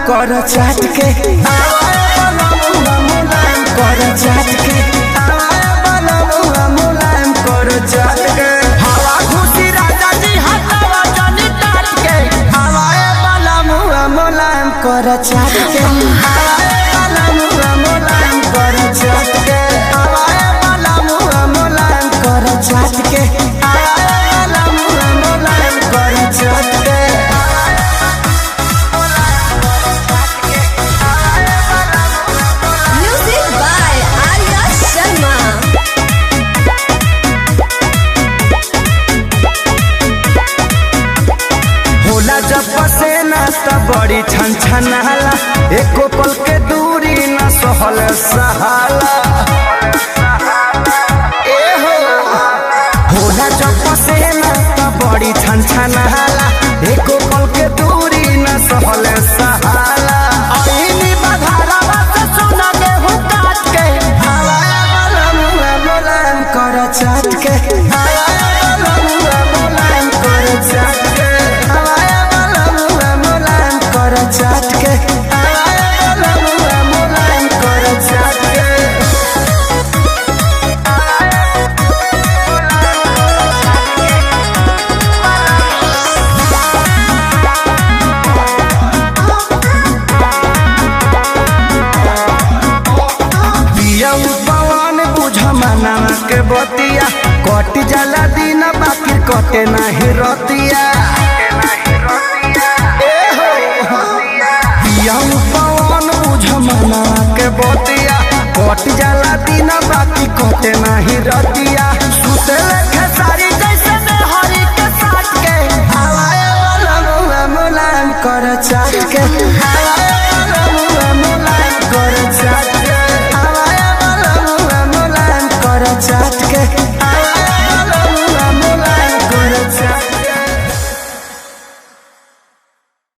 कर चाट के मुलायम कर चाट के मुलायम कर चाट के हवा खुशी राजा जी हटावा जानी काट के हवाए वाला मुआ मुलायम कर चाट के हवाए वाला मुआ मुलायम कर चाट के हवाए वाला मुआ मुलायम कर चाट के हवाए वाला मुआ मुलायम कर चाट के जब पसेना तब बड़ी छन छनाला एको पल के दूरी न सहल सहाला ए होला जब पसेना तब बड़ी छन छनाला एको पल के दूरी न सहल सहाला आईनी बधारावा से सोना गेहूं काट के हवाया वाला मुआ मुलायम कर चाट के हवाया वाला मुआ मुलायम कर चाट के चाट के वाला मुआ मुलायम कर चाट के पिया पवन बुझ मना के बतिया कट जाला दिन बाकी कटे नहीं रतिया पवन बुझ मना के बतिया कट जाला दिन बाकी